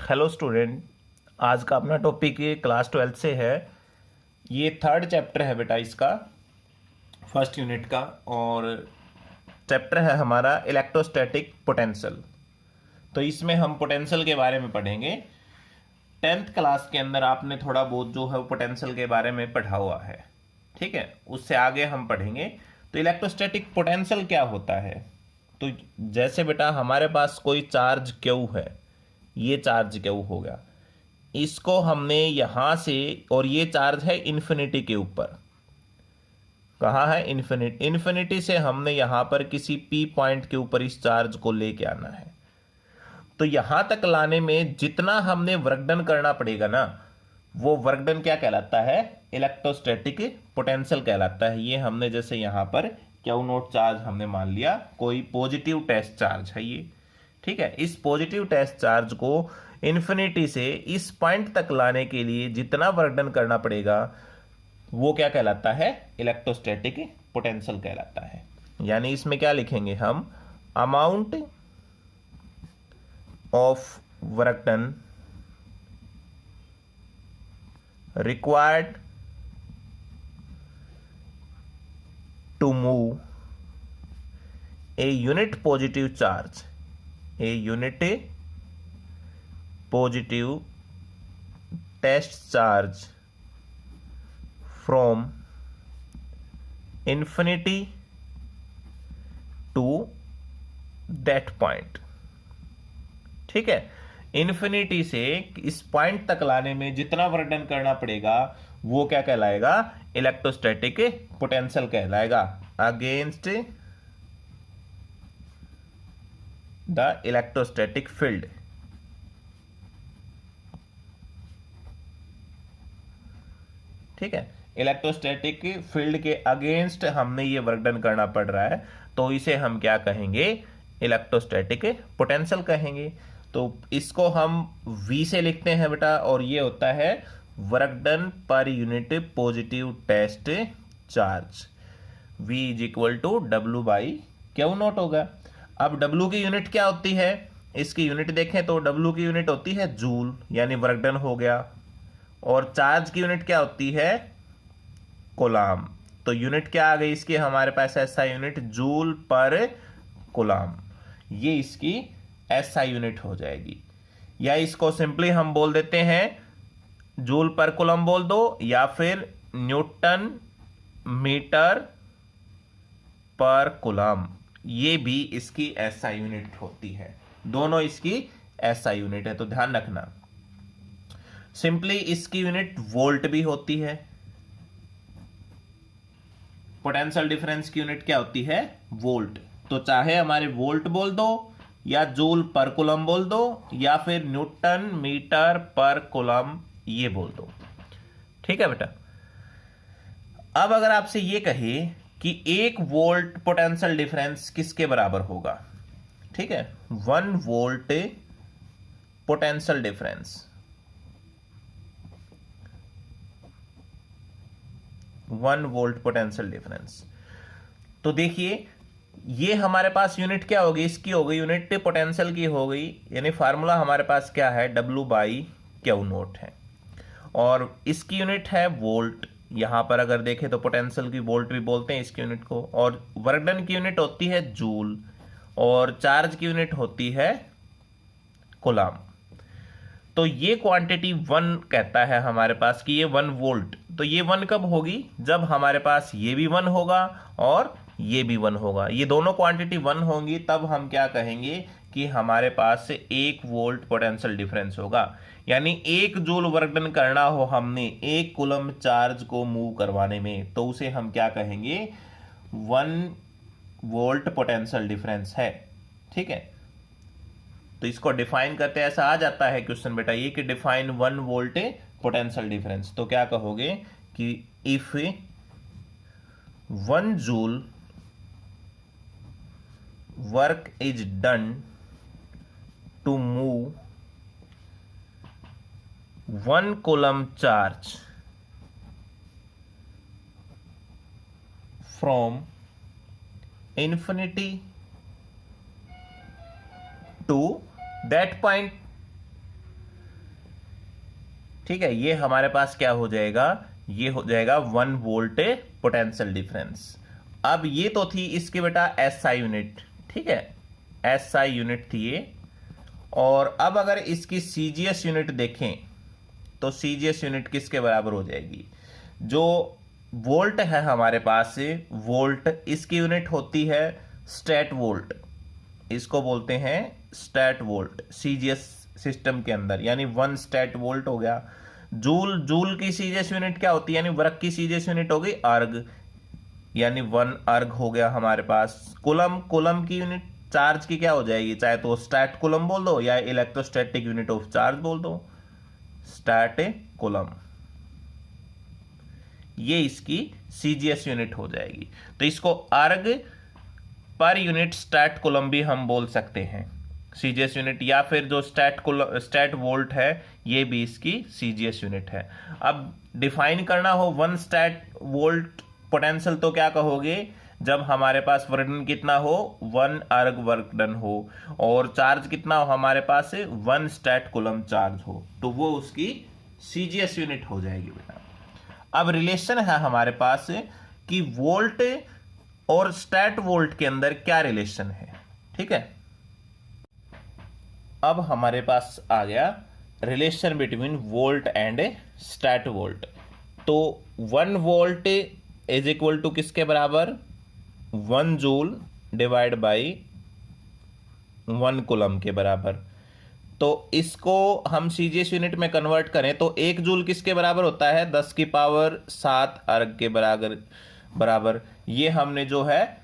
Hello student. आज का अपना टॉपिक ये क्लास 12 से है। ये थर्ड चैप्टर है बेटा इसका, फर्स्ट यूनिट का। और चैप्टर है हमारा इलेक्ट्रोस्टैटिक पोटेंशियल। तो इसमें हम पोटेंशियल के बारे में पढ़ेंगे। 10th क्लास के अंदर आपने थोड़ा बहुत जो है वो पोटेंशियल के बारे में पढ़ा हुआ है, ठीक है। उससे आगे हम पढ़ेंगे। तो इलेक्ट्रोस्टैटिक पोटेंशियल क्या होता है। तो जैसे बेटा हमारे पास कोई चार्ज क्यू है, ये चार्ज क्यू हो गया, इसको हमने यहां से, और ये चार्ज है इन्फिनिटी के ऊपर। कहाँ है? इन्फिनिटी। इन्फिनिटी से हमने यहां पर किसी पी पॉइंट के ऊपर इस चार्ज को लेके आना है। तो यहां तक लाने में जितना हमने वर्क डन करना पड़ेगा ना, वो वर्क डन क्या कहलाता है? इलेक्ट्रोस्टैटिक पोटेंशियल कहलाता है। ये हमने जैसे यहां पर क्यू नोट चार्ज हमने मान लिया, कोई पॉजिटिव टेस्ट चार्ज है ये, ठीक है। इस पॉजिटिव टेस्ट चार्ज को इन्फिनिटी से इस पॉइंट तक लाने के लिए जितना वर्क डन करना पड़ेगा वो क्या कहलाता है? इलेक्ट्रोस्टैटिक पोटेंशियल कहलाता है। यानी इसमें क्या लिखेंगे हम? Amount of work done required to move a unit positive charge, a unit positive test charge from infinity to that point, ठीक है। इन्फिनिटी से इस पॉइंट तक लाने में जितना वर्क डन करना पड़ेगा वो क्या कहलाएगा? इलेक्ट्रोस्टैटिक पोटेंशियल कहलाएगा, अगेंस्ट द इलेक्ट्रोस्टैटिक फील्ड, ठीक है। इलेक्ट्रोस्टैटिक फील्ड के अगेंस्ट हमने ये वर्क डन करना पड़ रहा है, तो इसे हम क्या कहेंगे? इलेक्ट्रोस्टैटिक पोटेंशियल कहेंगे। तो इसको हम V से लिखते हैं बेटा, और ये होता है वर्क डन पर unit positive test charge. V is equal to W by q naught होगा। अब W की यूनिट क्या होती है? इसकी यूनिट देखें तो W की यूनिट होती है जूल, यानी वर्क डन हो गया। और चार्ज की यूनिट क्या होती है? कोलाम। तो यूनिट क्या आ गई इसकी हमारे पास? ऐसा यूनिट जूल पर कोलाम। ये इसकी SI यूनिट हो जाएगी। या इसको सिंपली हम बोल देते हैं जूल पर कूलम बोल दो, या फिर न्यूटन मीटर पर कूलम, ये भी इसकी SI यूनिट होती है। दोनों इसकी SI यूनिट है, तो ध्यान रखना। सिंपली इसकी यूनिट वोल्ट भी होती है। पोटेंशियल डिफरेंस की यूनिट क्या होती है? वोल्ट। तो चाहे हमारे वोल्ट बोल दो, या जूल पर कूलम बोल दो, या फिर न्यूटन मीटर पर कूलम ये बोल दो, ठीक है बेटा। अब अगर आपसे ये कहे कि 1 वोल्ट पोटेंशियल डिफरेंस किसके बराबर होगा, ठीक है, 1 volt potential difference, 1 volt potential difference. तो देखिए ये हमारे पास यूनिट क्या होगी? इसकी हो गई यूनिट पोटेंशियल की हो गई, यानी फार्मूला हमारे पास क्या है? W बाई क्यू नोट है। और इसकी यूनिट है वोल्ट। यहां पर अगर देखें तो पोटेंशियल की वोल्ट भी बोलते हैं इसकी यूनिट को। और वर्क डन की यूनिट होती है जूल, और चार्ज की यूनिट होती है कूलम। तो ये क्वांटिटी 1 कहता है हमारे पास कि ये 1 वोल्ट। तो ये 1 कब होगी? जब हमारे पास ये भी 1 होगा और ये भी 1 होगा। ये दोनों क्वांटिटी 1 होंगी, तब हम क्या कहेंगे कि हमारे पास 1 वोल्ट पोटेंशियल डिफरेंस होगा। यानी 1 जूल वर्क डन करना हो हमने 1 कूलम चार्ज को मूव करवाने में, तो उसे हम क्या कहेंगे? 1 वोल्ट पोटेंशियल डिफरेंस है, ठीक है। तो इसको डिफाइन करते हैं, ऐसा आ जाता है क्वेश्चन बेटा ये कि डिफाइन 1 वोल्ट पोटेंशियल डिफरेंस। तो क्या कहोगे कि if 1 joule work is done to move 1 coulomb charge from infinity to that point, ठीक है, ये हमारे पास क्या हो जाएगा, ये हो जाएगा 1 वोल्ट पोटेंशियल डिफरेंस। अब ये तो थी इसकी बेटा एसआई यूनिट, ठीक है, एसआई यूनिट थी ये। और अब अगर इसकी सीजीएस यूनिट देखें तो सीजीएस यूनिट किसके बराबर हो जाएगी, जो वोल्ट है हमारे पास वोल्ट, इसकी यूनिट होती है स्टेट वोल्ट, इसको बोलते हैं स्टेट वोल्ट सीजीएस सिस्टम के अंदर, यानी 1 स्टेट वोल्ट हो गया। जूल, जूल की सीजीएस यूनिट क्या होती है, यानी वर्क की सीजीएस यूनिट हो गई अर्ग, यानी 1 अर्ग हो गया हमारे पास। कुलम, कुलम की यूनिट चार्ज की क्या हो जाएगी, चाहे तो स्टैट कुलम बोल दो या इलेक्ट्रोस्टैटिक यूनिट ऑफ चार्ज बोल दो, स्टैट कुलम, ये इसकी सीजीएस यूनिट हो जाएगी। तो इसको अर्ग पर यूनिट स्टैट कुलम भी हम बोल सकते हैं, सीजीएस यूनिट, या फिर जो स्टैट वोल्ट है ये भी इसकी सीजीएस यूनिट है। अब डिफाइन करना हो 1 स्टैट वोल्ट पोटेंशियल तो क्या कहोगे, जब हमारे पास वर्क डन कितना हो, 1 अर्ग वर्क डन हो, और चार्ज कितना हो हमारे पास 1 स्टैट कुलम चार्ज हो, तो वो उसकी सीजीएस यूनिट हो जाएगी बेटा। अब रिलेशन है हमारे पास कि वोल्ट और स्टैट वोल्ट के अंदर क्या रिलेशन है, ठीक है। अब हमारे पास आ गया relation between volt and stat volt. तो 1 वोल्ट इज इक्वल टू किसके बराबर, 1 जूल डिवाइड बाई 1 कुलम के बराबर। तो इसको हम सीजीएस यूनिट में कन्वर्ट करें तो 1 जूल किसके बराबर होता है, 10 की पावर 7 अर्ग के बराबर। ये हमने जो है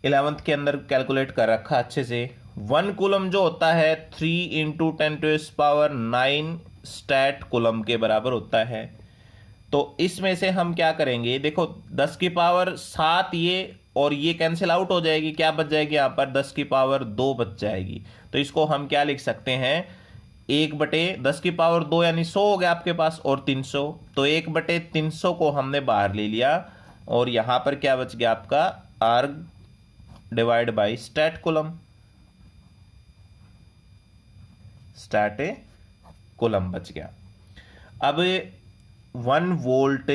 11th के अंदर कैलकुलेट कर रखा अच्छे से। 1 कुलम जो होता है 3 इंटू 10⁹ स्टैट कुलम के बराबर होता है। तो इसमें से हम क्या करेंगे, देखो 10 की पावर 7 ये और ये कैंसिल आउट हो जाएगी, क्या बच जाएगी यहाँ पर 10 की पावर 2 बच जाएगी। तो इसको हम क्या लिख सकते हैं, 1/10 की पावर 2 यानी 100 हो गया आपके पास, और 300, तो 1/300 को हमने बाहर ले लिया, और यहां पर क्या बच गया आपका, erg divide by stat coulomb, stat coulomb बच गया। अब 1 वोल्ट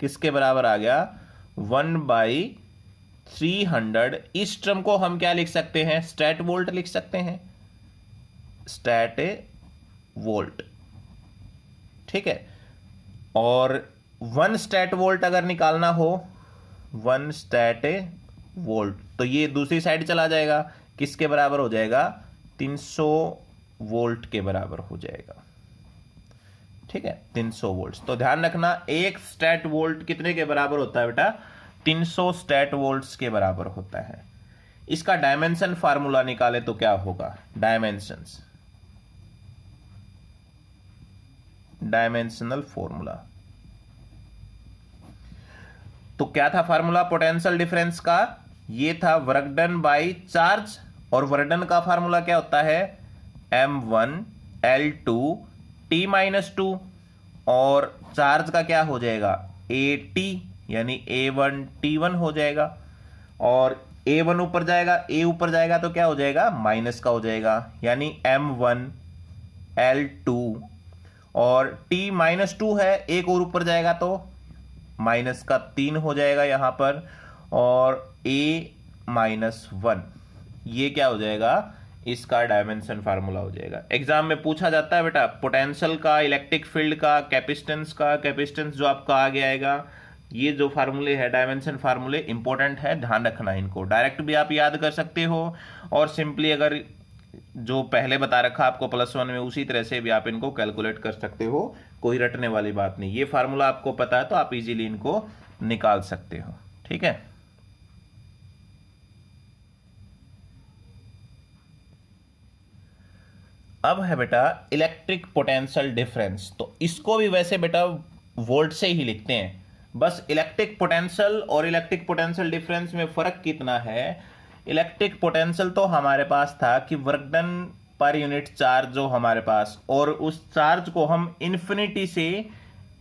किसके बराबर आ गया, 1/300। इस टर्म को हम क्या लिख सकते हैं, स्टैट वोल्ट लिख सकते हैं, स्टैट वोल्ट, ठीक है। और 1 स्टैट वोल्ट अगर निकालना हो, 1 स्टैट वोल्ट, तो ये दूसरी साइड चला जाएगा, किसके बराबर हो जाएगा, 300 वोल्ट के बराबर हो जाएगा, ठीक है, 300 वोल्ट। तो ध्यान रखना 1 स्टैट वोल्ट कितने के बराबर होता है बेटा, 300 स्टैट वोल्ट्स के बराबर होता है। इसका डायमेंशन फार्मूला निकाले तो क्या होगा, डायमेंशनल फॉर्मूला। तो क्या था फार्मूला पोटेंशियल डिफरेंस का, ये था वर्क डन बाई चार्ज, और वर्क डन का फार्मूला क्या होता है, m1L2 T-2, और चार्ज का क्या हो जाएगा, AT, यानी A1 T1 हो जाएगा, और A1 ऊपर जाएगा, A ऊपर जाएगा तो क्या हो जाएगा, माइनस का हो जाएगा, यानी m1L2, और T-2 है, एक और ऊपर जाएगा तो माइनस का 3 हो जाएगा यहां पर, और A-1, ये क्या हो जाएगा, इसका डायमेंशन फार्मूला हो जाएगा। एग्जाम में पूछा जाता है बेटा पोटेंशियल का, इलेक्ट्रिक फील्ड का, कैपेसिटेंस का, कैपेसिटेंस जो आपका आगे आएगा, ये जो फार्मूले है डायमेंशन फार्मूले इंपॉर्टेंट है, ध्यान रखना इनको। डायरेक्ट भी आप याद कर सकते हो, और सिंपली अगर जो पहले बता रखा आपको +1 में उसी तरह से भी आप इनको कैलकुलेट कर सकते हो, कोई रटने वाली बात नहीं। ये फार्मूला आपको पता है तो आप इजीली इनको निकाल सकते हो, ठीक है। अब है बेटा इलेक्ट्रिक पोटेंशियल डिफरेंस। तो इसको भी वैसे बेटा वोल्ट से ही लिखते हैं, बस इलेक्ट्रिक पोटेंशियल और इलेक्ट्रिक पोटेंशियल डिफरेंस में फर्क कितना है। इलेक्ट्रिक पोटेंशियल तो हमारे पास था कि वर्क डन पर यूनिट चार्ज जो हमारे पास, और उस चार्ज को हम इन्फिनिटी से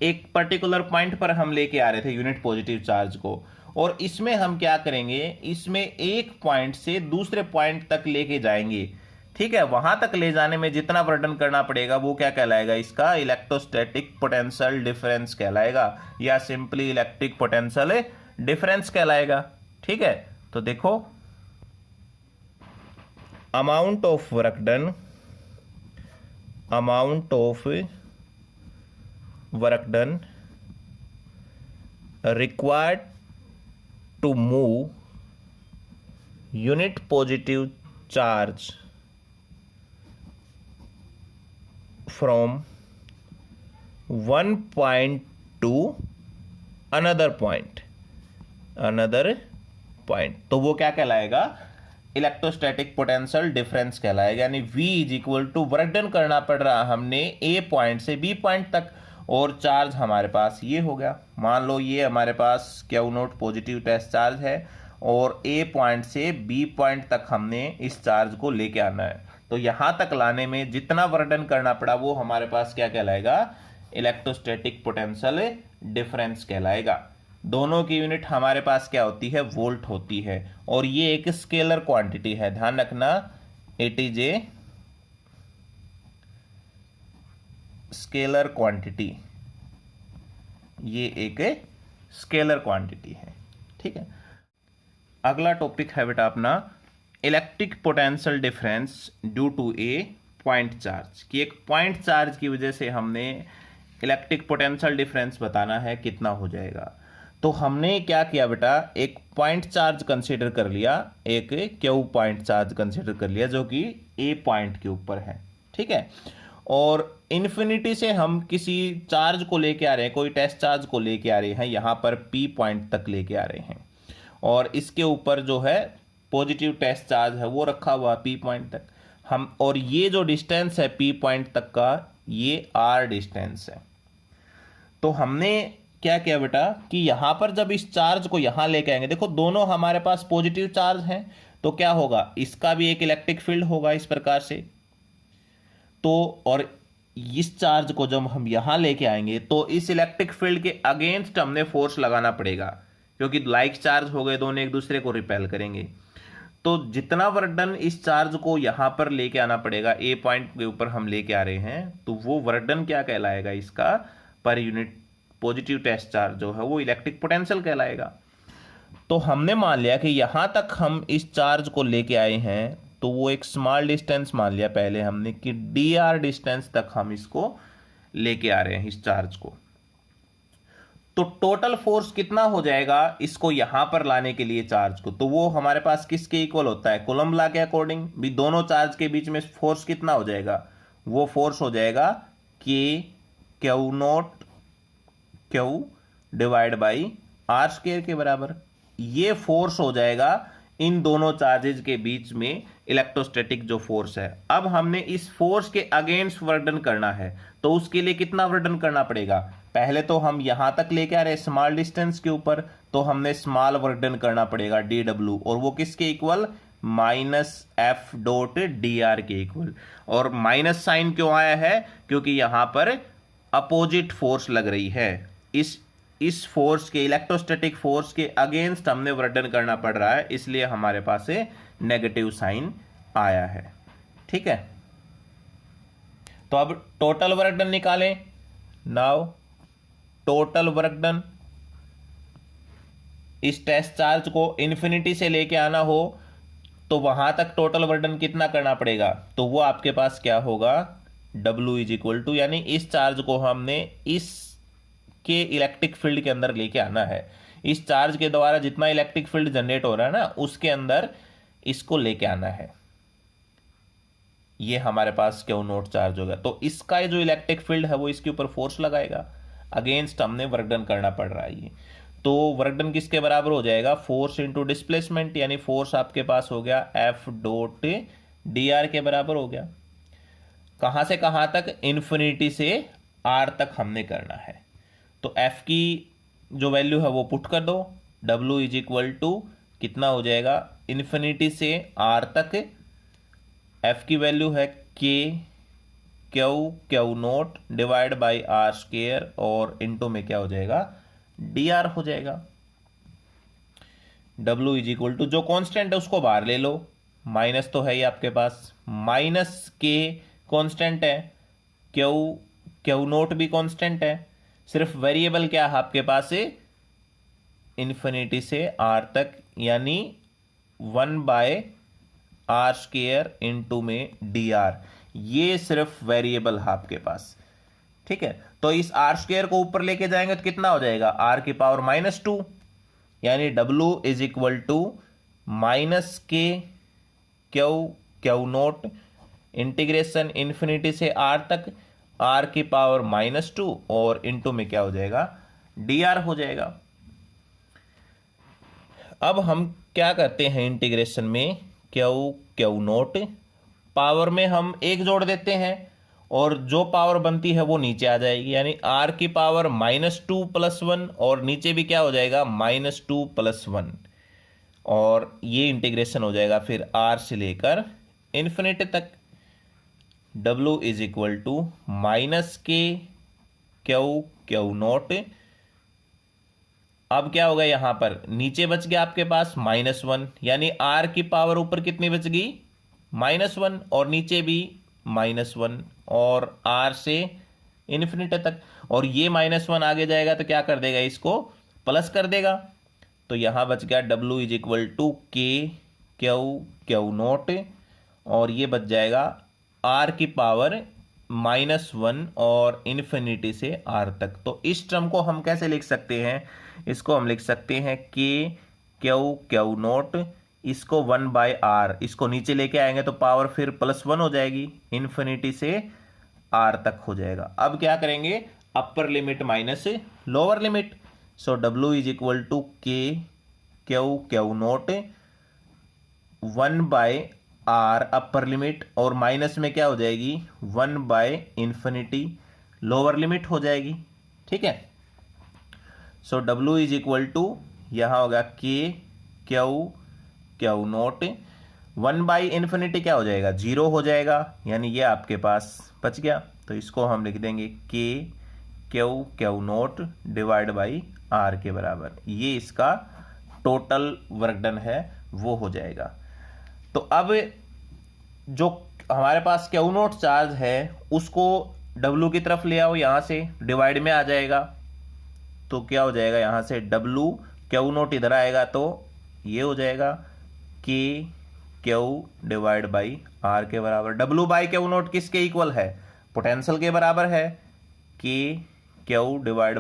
एक पर्टिकुलर पॉइंट पर हम लेके आ रहे थे यूनिट पॉजिटिव चार्ज को, और इसमें हम क्या करेंगे, इसमें एक पॉइंट से दूसरे पॉइंट तक लेके जाएंगे, ठीक है, वहां तक ले जाने में जितना वर्डन करना पड़ेगा वो क्या कहलाएगा, इसका इलेक्ट्रोस्टैटिक पोटेंशियल डिफरेंस कहलाएगा, या सिंपली इलेक्ट्रिक पोटेंशियल डिफरेंस कहलाएगा। ठीक है, तो देखो amount of work done, amount of work done required to move unit positive charge from one point to another point, तो वो क्या कहलाएगा, इलेक्ट्रोस्टैटिक पोटेंशियल डिफरेंस कहलाएगा। यानी V is equal to work done करना पड़ रहा हमने A पॉइंट से B पॉइंट तक, और चार्ज हमारे पास ये हो गया। मान लो ये हमारे पास q naught positive test charge है और A पॉइंट से B पॉइंट तक हमने इस चार्ज को लेके आना है, तो यहां तक लाने में जितना वर्डन करना पड़ा वो हमारे पास क्या कहलाएगा, इलेक्ट्रोस्टैटिक पोटेंशियल डिफरेंस कहलाएगा। दोनों की यूनिट हमारे पास क्या होती है, वोल्ट होती है, और ये एक स्केलर क्वांटिटी है, ध्यान रखना, it is a scalar quantity, ये एक स्केलर क्वांटिटी है। ठीक है, अगला टॉपिक है बेटा अपना electric potential difference due to a point charge, कि एक पॉइंट चार्ज की वजह से हमने इलेक्ट्रिक पोटेंशियल डिफरेंस बताना है कितना हो जाएगा। तो हमने क्या किया बेटा, एक पॉइंट चार्ज कंसीडर कर लिया, एक क्यू पॉइंट चार्ज कंसीडर कर लिया जो कि ए पॉइंट के ऊपर है। ठीक है, और इन्फिनिटी से हम किसी चार्ज को लेके आ रहे हैं, कोई टेस्ट चार्ज को लेके आ रहे हैं, यहां पर पी पॉइंट तक लेके आ रहे हैं, और इसके ऊपर जो है पॉजिटिव टेस्ट चार्ज है वो रखा हुआ पी पॉइंट तक हम, और ये जो डिस्टेंस है पी पॉइंट तक का ये आर डिस्टेंस है। तो हमने क्या किया बेटा कि यहां पर जब इस चार्ज को यहां लेके आएंगे, देखो दोनों हमारे पास पॉजिटिव चार्ज हैं, तो क्या होगा, इसका भी एक इलेक्ट्रिक फील्ड होगा इस प्रकार से, तो और इस चार्ज को जब हम यहां लेके आएंगे तो इस इलेक्ट्रिक फील्ड के अगेंस्ट हमने फोर्स लगाना पड़ेगा, क्योंकि लाइक चार्ज हो गए, दोनों एक दूसरे को रिपेल करेंगे। तो जितना वर्क डन इस चार्ज को यहां पर लेके आना पड़ेगा, ए पॉइंट के ऊपर हम लेके आ रहे हैं, तो वो वर्क डन क्या कहलाएगा, इसका पर यूनिट पॉजिटिव टेस्ट चार्ज जो है वो इलेक्ट्रिक पोटेंशियल कहलाएगा। तो हमने मान लिया कि यहां तक हम इस चार्ज को लेके आए हैं, तो वो एक स्मॉल डिस्टेंस मान लिया पहले हमने कि डी आर डिस्टेंस तक हम इसको लेके आ रहे हैं इस चार्ज को। तो टोटल फोर्स कितना हो जाएगा इसको यहां पर लाने के लिए चार्ज को, तो वो हमारे पास किसके इक्वल होता है, कूलम्ब लॉ के अकॉर्डिंग भी दोनों चार्ज के बीच में फोर्स कितना हो जाएगा, वो फोर्स हो जाएगा के q naught q divide by r square के बराबर। ये फोर्स हो जाएगा इन दोनों चार्जेज के बीच में इलेक्ट्रोस्टैटिक जो फोर्स है। अब हमने इस फोर्स के अगेंस्ट वर्क डन करना है, तो उसके लिए कितना वर्क डन करना पड़ेगा, पहले तो हम यहां तक लेके आ रहे हैं स्मॉल डिस्टेंस के ऊपर, तो हमने स्मॉल वर्क डन करना पड़ेगा डी डब्ल्यू, और वो किसके equal, minus F dot D R के इक्वल। और माइनस साइन क्यों आया है, क्योंकि यहां पर अपोजिट फोर्स लग रही है, इस फोर्स के इलेक्ट्रोस्टैटिक फोर्स के अगेंस्ट हमने वर्क डन करना पड़ रहा है, इसलिए हमारे पास नेगेटिव साइन आया है। ठीक है, तो अब टोटल वर्क डन निकालें। नाउ टोटल वर्क डन, इस टेस्ट चार्ज को इन्फिनिटी से लेके आना हो तो वहां तक टोटल वर्क डन कितना करना पड़ेगा, तो वो आपके पास क्या होगा, W इज इक्वल टू, यानी इस चार्ज को हमने इस के इलेक्ट्रिक फील्ड के अंदर लेके आना है, इस चार्ज के द्वारा जितना इलेक्ट्रिक फील्ड जनरेट हो रहा है ना उसके अंदर इसको लेके आना है, ये हमारे पास क्यू नोट चार्ज होगा, तो इसका जो इलेक्ट्रिक फील्ड है वो इसके ऊपर फोर्स लगाएगा, अगेंस्ट हमने वर्क डन करना पड़ रहा है ये, तो वर्क डन किसके बराबर हो जाएगा, फोर्स इंटू डिस्प्लेसमेंट, यानी फोर्स आपके पास हो गया एफ डॉट डी आर के बराबर हो गया। कहां से कहां तक, इन्फिनिटी से आर तक हमने करना है, तो एफ की जो वैल्यू है वो पुट कर दो, W इज इक्वल टू कितना हो जाएगा, इन्फिनिटी से आर तक एफ की वैल्यू है k q naught divide by r square, और इनटू में क्या हो जाएगा, डी आर हो जाएगा। W इज इक्वल टू जो कांस्टेंट है उसको बाहर ले लो, माइनस तो है ही आपके पास, माइनस के कांस्टेंट है, क्यू नोट भी कांस्टेंट है, सिर्फ वेरिएबल क्या है आपके पास है इन्फिनिटी से आर तक, यानी 1/r² इंटू में dr, ये सिर्फ वेरिएबल है आपके पास। ठीक है, तो इस r² को ऊपर लेके जाएंगे तो कितना हो जाएगा, r⁻², यानी w is equal to minus k q naught integration infinity से r तक r⁻², और इंटू में क्या हो जाएगा, dr हो जाएगा। अब हम क्या करते हैं इंटीग्रेशन में, क्यू नोट पावर में हम एक जोड़ देते हैं और जो पावर बनती है वो नीचे आ जाएगी, यानी r⁻² + 1, और नीचे भी क्या हो जाएगा, -2 + 1, और ये इंटीग्रेशन हो जाएगा फिर r से लेकर इन्फिनिटी तक। w is equal to minus k q naught, अब क्या होगा, यहां पर नीचे बच गया आपके पास -1, यानी r की पावर ऊपर कितनी बच गई, -1, और नीचे भी -1, और r से इन्फिनिटी तक, और ये -1 आगे जाएगा तो क्या कर देगा, इसको प्लस कर देगा, तो यहां बच गया w is equal to k q note, और ये बच जाएगा r की पावर -1 और इन्फिनिटी से r तक। तो इस टर्म को हम कैसे लिख सकते हैं, इसको हम लिख सकते हैं के क्यू नोट, इसको 1/r, इसको नीचे लेके आएंगे तो पावर फिर +1 हो जाएगी, इन्फिनिटी से r तक हो जाएगा। अब क्या करेंगे, upper limit minus lower limit, so w is equal to k q naught 1/r upper limit, और माइनस में क्या हो जाएगी, 1/∞ लोअर लिमिट हो जाएगी। ठीक है, सो w इज इक्वल टू यहां होगा के क्यू नोट 1/∞ क्या हो जाएगा, 0 हो जाएगा, यानी ये आपके पास बच गया, तो इसको हम लिख देंगे के q naught divide by r के बराबर, ये इसका टोटल वर्क डन है वो हो जाएगा। तो अब जो हमारे पास क्यू नोट चार्ज है उसको w की तरफ ले आओ, यहां से डिवाइड में आ जाएगा, तो क्या हो जाएगा, यहां से w क्यू नोट इधर आएगा तो ये हो जाएगा के क्यू डिवाइड बाई r के बराबर। w बाई क्यू नोट किसके इक्वल है, पोटेंशियल के बराबर है, के क्यू डिवाइड